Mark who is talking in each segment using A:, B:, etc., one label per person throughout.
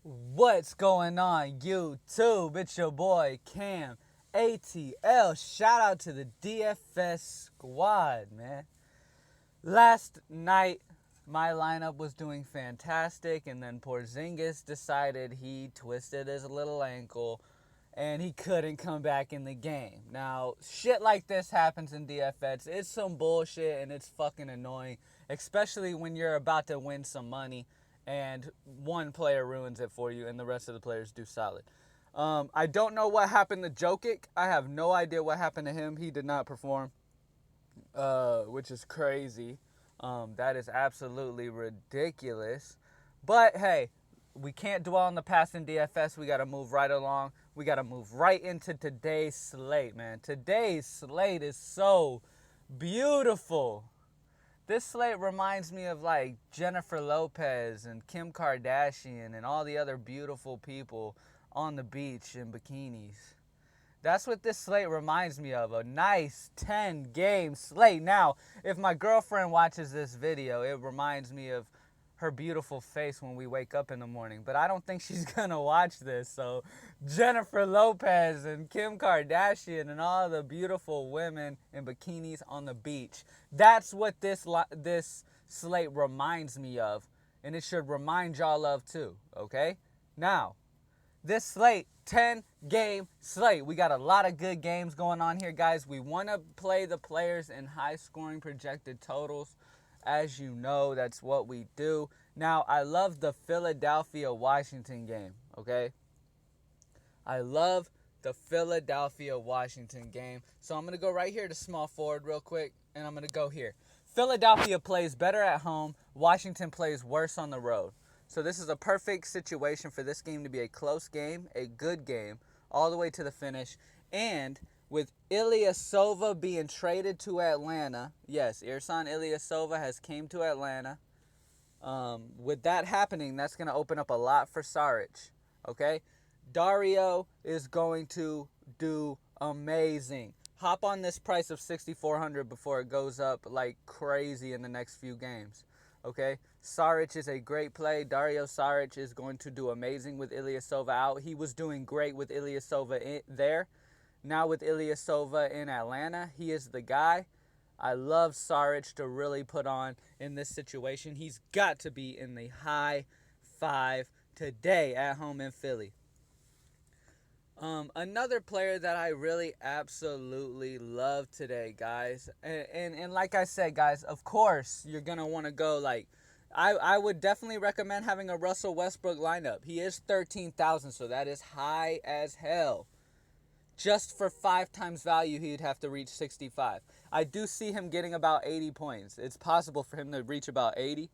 A: What's going on, YouTube? It's your boy Cam ATL. Shout out to the DFS squad, man. Last night, my lineup was doing fantastic, and then Porzingis decided he twisted his little ankle and he couldn't come back in the game. Now, shit like this happens in DFS. It's some bullshit and it's fucking annoying, especially when you're about to win some money and one player ruins it for you and the rest of the players do solid. I don't know what happened to Jokic. I have no idea what happened to him. He did not perform, which is crazy. That is absolutely ridiculous. But hey, we can't dwell on the past in DFS. We got to move right along. We got to move right into today's slate, man. Today's slate is so beautiful. This slate reminds me of like Jennifer Lopez and Kim Kardashian and all the other beautiful people on the beach in bikinis. That's what this slate reminds me of, a nice 10-game slate. Now, if my girlfriend watches this video, it reminds me of her beautiful face when we wake up in the morning. But I don't think she's going to watch this. So Jennifer Lopez and Kim Kardashian and all the beautiful women in bikinis on the beach. That's what this slate reminds me of. And it should remind y'all of too, okay? Now, this slate, 10-game slate. We got a lot of good games going on here, guys. We want to play the players in high-scoring projected totals. As you know, that's what we do. Now, I love the Philadelphia-Washington game, okay? I love the Philadelphia-Washington game. So I'm going to go right here to small forward real quick, and I'm going to go here. Philadelphia plays better at home. Washington plays worse on the road. So this is a perfect situation for this game to be a close game, a good game, all the way to the finish. And with Ilyasova being traded to Atlanta, yes, Ersan Ilyasova has came to Atlanta. With that happening, that's going to open up a lot for Saric, okay? Dario is going to do amazing. Hop on this price of $6,400 before it goes up like crazy in the next few games. Okay, Saric is a great play. Dario Saric is going to do amazing with Ilyasova out. He was doing great with Ilyasova there. Now with Ilyasova in Atlanta, he is the guy. I love Saric to really put on in this situation. He's got to be in the high five today at home in Philly. Another player that I really absolutely love today, guys, and like I said, guys, of course, you're going to want to go like, I would definitely recommend having a Russell Westbrook lineup. He is 13,000, so that is high as hell. Just for 5 times value, he'd have to reach 65. I do see him getting about 80 points. It's possible for him to reach about 80.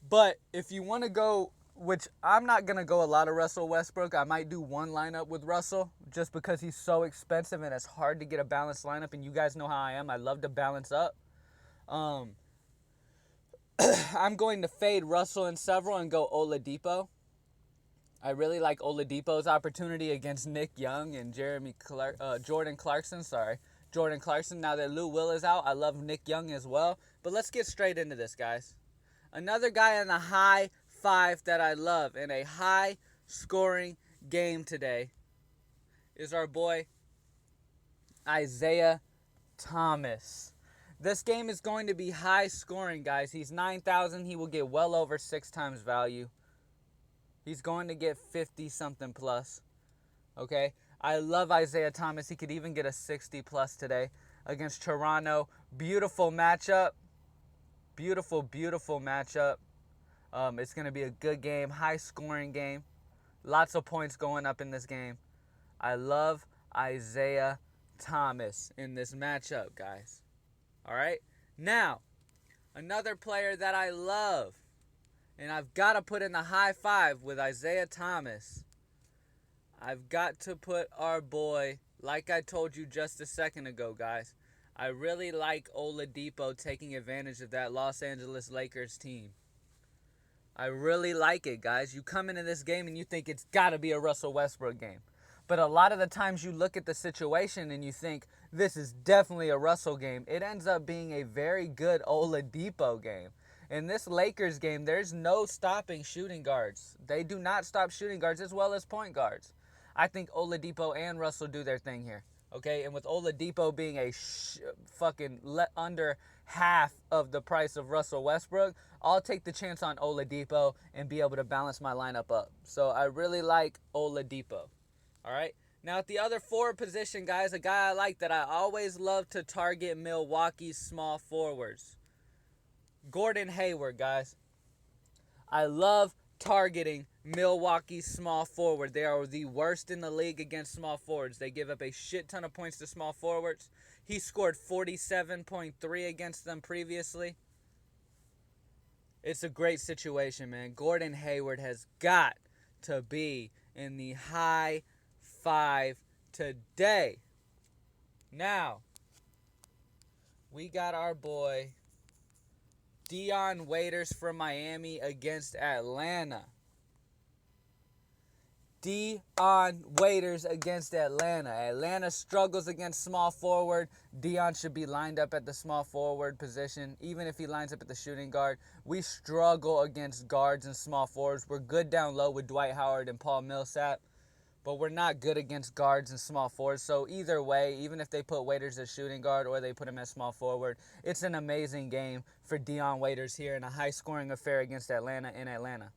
A: But if you want to go, which I'm not going to go a lot of Russell Westbrook. I might do one lineup with Russell just because he's so expensive and it's hard to get a balanced lineup. And you guys know how I am. I love to balance up. I'm going to fade Russell in several and go Oladipo. I really like Oladipo's opportunity against Nick Young and Jordan Clarkson. Jordan Clarkson. Now that Lou Will is out, I love Nick Young as well. But let's get straight into this, guys. Another guy in the high five that I love in a high-scoring game today is our boy Isaiah Thomas. This game is going to be high-scoring, guys. He's 9,000. He will get well over 6 times value. He's going to get 50-something plus. Okay? I love Isaiah Thomas. He could even get a 60-plus today against Toronto. Beautiful matchup. Beautiful, beautiful matchup. It's going to be a good game, high-scoring game. Lots of points going up in this game. I love Isaiah Thomas in this matchup, guys. All right? Now, another player that I love, and I've got to put in the high five with Isaiah Thomas. I've got to put our boy, like I told you just a second ago, guys. I really like Oladipo taking advantage of that Los Angeles Lakers team. I really like it, guys. You come into this game and you think it's got to be a Russell Westbrook game. But a lot of the times you look at the situation and you think this is definitely a Russell game. It ends up being a very good Oladipo game. In this Lakers game, there's no stopping shooting guards. They do not stop shooting guards as well as point guards. I think Oladipo and Russell do their thing here. Okay, and with Oladipo being a under half of the price of Russell Westbrook, I'll take the chance on Oladipo and be able to balance my lineup up. So I really like Oladipo. All right. Now at the other forward position, guys, a guy I like that I always love to target Milwaukee's small forwards. Gordon Hayward, guys. I love targeting Milwaukee's small forward. They are the worst in the league against small forwards. They give up a shit ton of points to small forwards. He scored 47.3 against them previously. It's a great situation, man. Gordon Hayward has got to be in the high five today. Now, we got our boy Dion Waiters from Miami against Atlanta. Dion Waiters against Atlanta. Atlanta struggles against small forward. Dion should be lined up at the small forward position, even if he lines up at the shooting guard. We struggle against guards and small forwards. We're good down low with Dwight Howard and Paul Millsap, but we're not good against guards and small forwards. So either way, even if they put Waiters as shooting guard or they put him as small forward, it's an amazing game for Dion Waiters here in a high-scoring affair against Atlanta in Atlanta.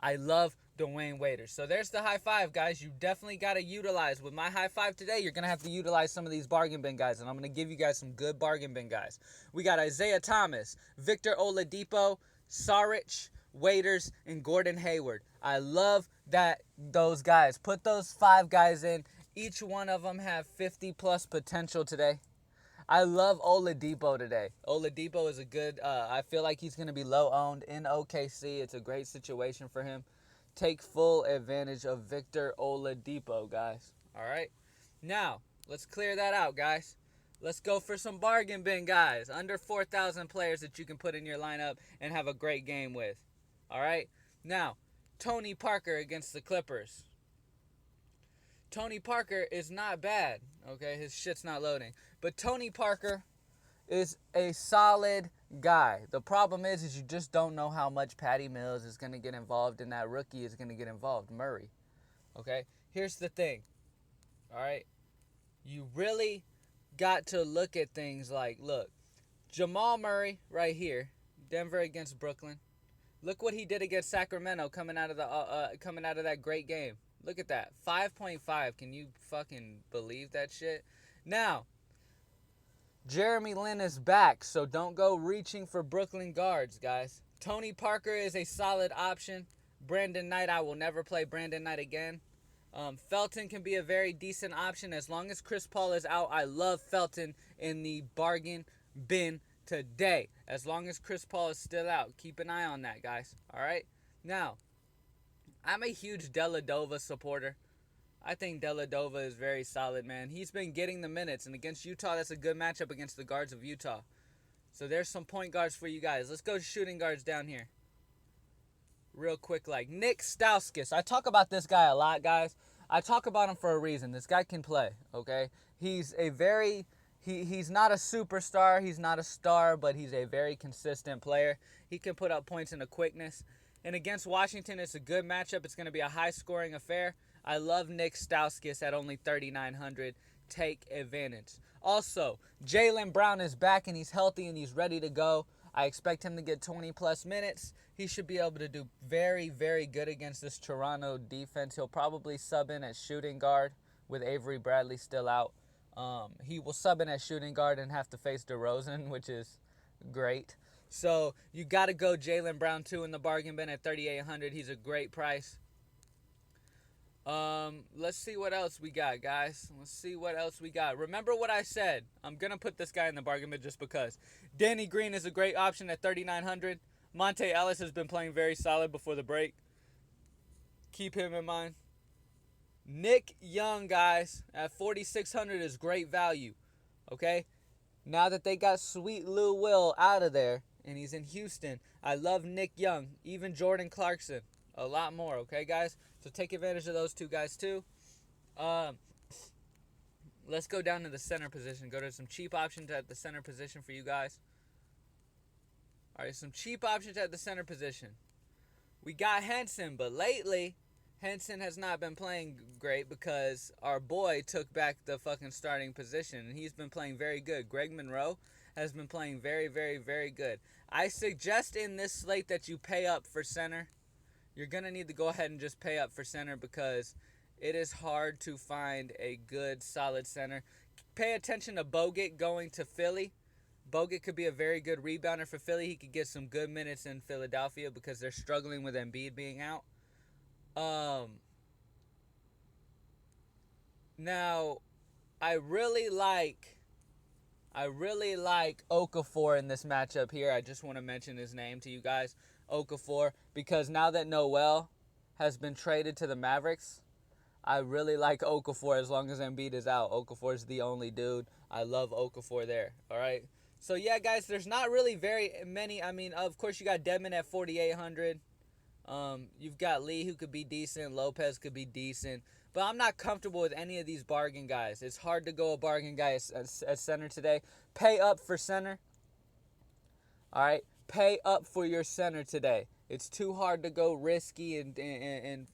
A: I love Dwayne Waiters. So there's the high five, guys. You definitely got to utilize. With my high five today, you're going to have to utilize some of these bargain bin guys, and I'm going to give you guys some good bargain bin guys. We got Isaiah Thomas, Victor Oladipo, Saric, Waiters, and Gordon Hayward. I love those guys. Put those 5 guys in. Each one of them have 50-plus potential today. I love Oladipo today. Oladipo is a good, I feel like he's going to be low-owned in OKC. It's a great situation for him. Take full advantage of Victor Oladipo, guys. All right? Now, let's clear that out, guys. Let's go for some bargain bin guys. Under 4,000 players that you can put in your lineup and have a great game with. All right? Now, Tony Parker against the Clippers. Tony Parker is not bad. Okay, his shit's not loading. But Tony Parker is a solid guy. The problem is you just don't know how much Patty Mills is going to get involved and that rookie is going to get involved, Murray. Okay, here's the thing. All right, you really got to look at things like, look, Jamal Murray right here, Denver against Brooklyn. Look what he did against Sacramento coming out of that great game. Look at that, 5.5. Can you fucking believe that shit? Now, Jeremy Lin is back, so don't go reaching for Brooklyn guards, guys. Tony Parker is a solid option. Brandon Knight, I will never play Brandon Knight again. Felton can be a very decent option as long as Chris Paul is out. I love Felton in the bargain bin today. As long as Chris Paul is still out. Keep an eye on that, guys. All right? Now, I'm a huge Dellavedova supporter. I think Dellavedova is very solid, man. He's been getting the minutes, and against Utah, that's a good matchup against the guards of Utah. So there's some point guards for you guys. Let's go shooting guards down here. Real quick, like Nick Stauskas. I talk about this guy a lot, guys. I talk about him for a reason. This guy can play, okay? He's a very... He's not a superstar. He's not a star, but he's a very consistent player. He can put up points in a quickness. And against Washington, it's a good matchup. It's going to be a high-scoring affair. I love Nick Stauskas at only 3,900. Take advantage. Also, Jaylen Brown is back, and he's healthy, and he's ready to go. I expect him to get 20-plus minutes. He should be able to do very, very good against this Toronto defense. He'll probably sub in at shooting guard with Avery Bradley still out. He will sub in at shooting guard and have to face DeRozan, which is great. So you got to go Jaylen Brown, too, in the bargain bin at 3,800. He's a great price. Let's see what else we got, guys. Let's see what else we got. Remember what I said. I'm going to put this guy in the bargain bin just because. Danny Green is a great option at 3,900. Monte Ellis has been playing very solid before the break. Keep him in mind. Nick Young, guys, at 4,600 is great value. Okay? Now that they got Sweet Lou Will out of there, and he's in Houston, I love Nick Young. Even Jordan Clarkson. A lot more, okay, guys? So take advantage of those two guys, too. Let's go down to the center position. Go to some cheap options at the center position for you guys. All right, some cheap options at the center position. We got Henson, but lately, Henson has not been playing great because our boy took back the fucking starting position, and he's been playing very good. Greg Monroe has been playing very, very, very good. I suggest in this slate that you pay up for center. You're going to need to go ahead and just pay up for center because it is hard to find a good, solid center. Pay attention to Bogut going to Philly. Bogut could be a very good rebounder for Philly. He could get some good minutes in Philadelphia because they're struggling with Embiid being out. Now, I really like Okafor in this matchup here. I just want to mention his name to you guys, Okafor, because now that Noel has been traded to the Mavericks, I really like Okafor as long as Embiid is out. Okafor is the only dude. I love Okafor there. All right. So yeah, guys, there's not really very many. I mean, of course you got Dedmon at 4,800. You've got Lee who could be decent. Lopez could be decent. But I'm not comfortable with any of these bargain guys. It's hard to go a bargain guy at center today. Pay up for center. All right. Pay up for your center today. It's too hard to go risky and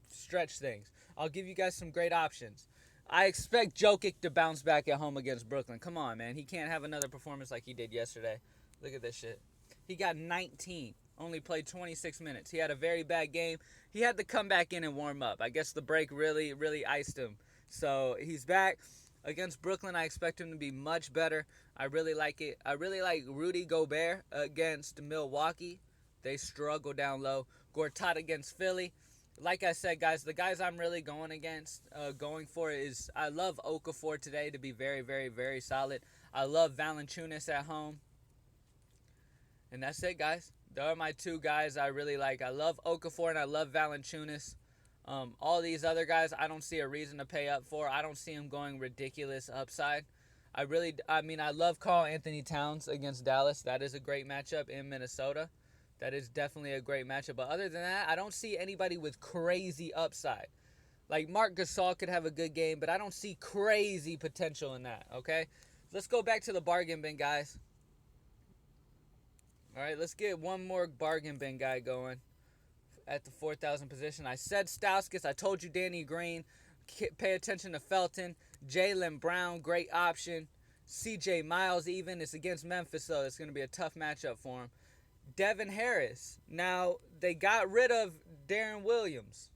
A: stretch things. I'll give you guys some great options. I expect Jokic to bounce back at home against Brooklyn. Come on, man. He can't have another performance like he did yesterday. Look at this shit. He got 19. Only played 26 minutes. He had a very bad game. He had to come back in and warm up. I guess the break really, really iced him. So he's back. Against Brooklyn, I expect him to be much better. I really like it. I really like Rudy Gobert against Milwaukee. They struggle down low. Gortat against Philly. Like I said, guys, the guys I'm really going for is I love Okafor today to be very, very, very solid. I love Valanciunas at home. And that's it, guys. Those are my two guys I really like. I love Okafor and I love Valanciunas. All these other guys, I don't see a reason to pay up for. I don't see them going ridiculous upside. I love Karl Anthony Towns against Dallas. That is a great matchup in Minnesota. That is definitely a great matchup. But other than that, I don't see anybody with crazy upside. Like Marc Gasol could have a good game, but I don't see crazy potential in that, okay? Let's go back to the bargain bin, guys. All right, let's get one more bargain bin guy going at the 4,000 position. I said Stauskas. I told you Danny Green. Pay attention to Felton. Jaylen Brown, great option. CJ Miles even. It's against Memphis, so it's going to be a tough matchup for him. Devin Harris. Now, they got rid of Darren Williams.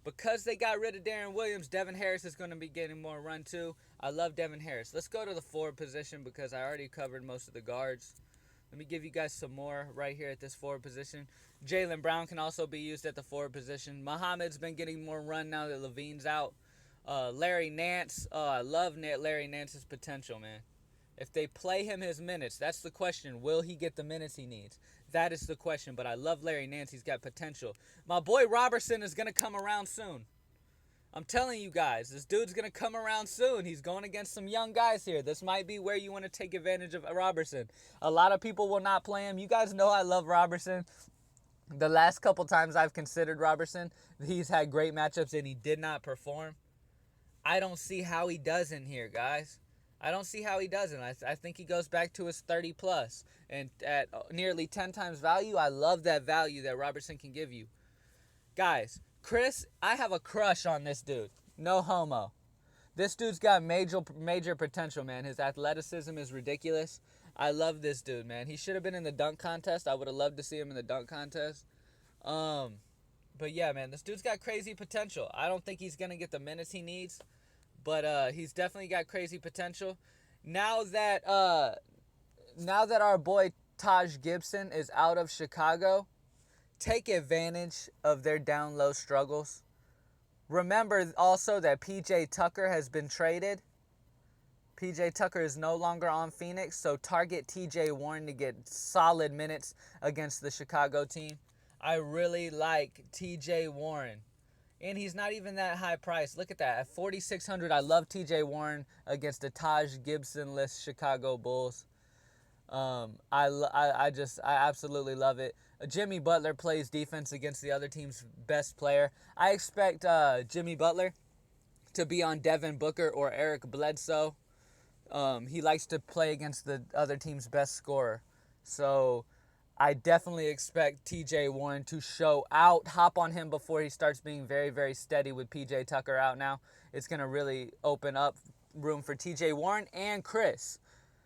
A: Because they got rid of Darren Williams, Devin Harris is going to be getting more run too. I love Devin Harris. Let's go to the forward position because I already covered most of the guards. Let me give you guys some more right here at this forward position. Jaylen Brown can also be used at the forward position. Muhammad's been getting more run now that Levine's out. Larry Nance. I love Larry Nance's potential, man. If they play him his minutes, that's the question. Will he get the minutes he needs? That is the question. But I love Larry Nance. He's got potential. My boy Robertson is going to come around soon. I'm telling you guys, this dude's going to come around soon. He's going against some young guys here. This might be where you want to take advantage of Robertson. A lot of people will not play him. You guys know I love Robertson. The last couple times I've considered Robertson, he's had great matchups and he did not perform. I don't see how he doesn't here, guys. I don't see how he doesn't. I think he goes back to his 30 plus. And at nearly 10 times value, I love that value that Robertson can give you. Guys, Chris, I have a crush on this dude. No homo. This dude's got major potential, man. His athleticism is ridiculous. I love this dude, man. He should have been in the dunk contest. I would have loved to see him in the dunk contest. But yeah, man, this dude's got crazy potential. I don't think he's going to get the minutes he needs. But he's definitely got crazy potential. Now that our boy Taj Gibson is out of Chicago, take advantage of their down low struggles. Remember also that PJ Tucker has been traded. PJ Tucker is no longer on Phoenix, so target TJ Warren to get solid minutes against the Chicago team. I really like TJ Warren. And he's not even that high priced. Look at that. At 4,600, I love TJ Warren against the Taj Gibson-less Chicago Bulls. I absolutely love it. Jimmy Butler plays defense against the other team's best player. I expect Jimmy Butler to be on Devin Booker or Eric Bledsoe. He likes to play against the other team's best scorer. So I definitely expect TJ Warren to show out. Hop on him before he starts being very, very steady with PJ Tucker out now. It's going to really open up room for TJ Warren and Chris,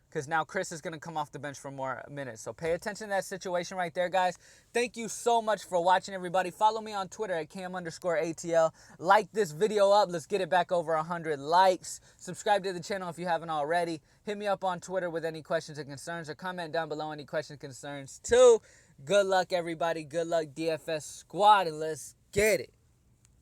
A: because now Chris is going to come off the bench for more minutes. So pay attention to that situation right there, guys. Thank you so much for watching, everybody. Follow me on Twitter at Cam_ATL. Like this video up. Let's get it back over 100 likes. Subscribe to the channel if you haven't already. Hit me up on Twitter with any questions or concerns, or comment down below any questions and concerns too. Good luck, everybody. Good luck, DFS squad, and let's get it.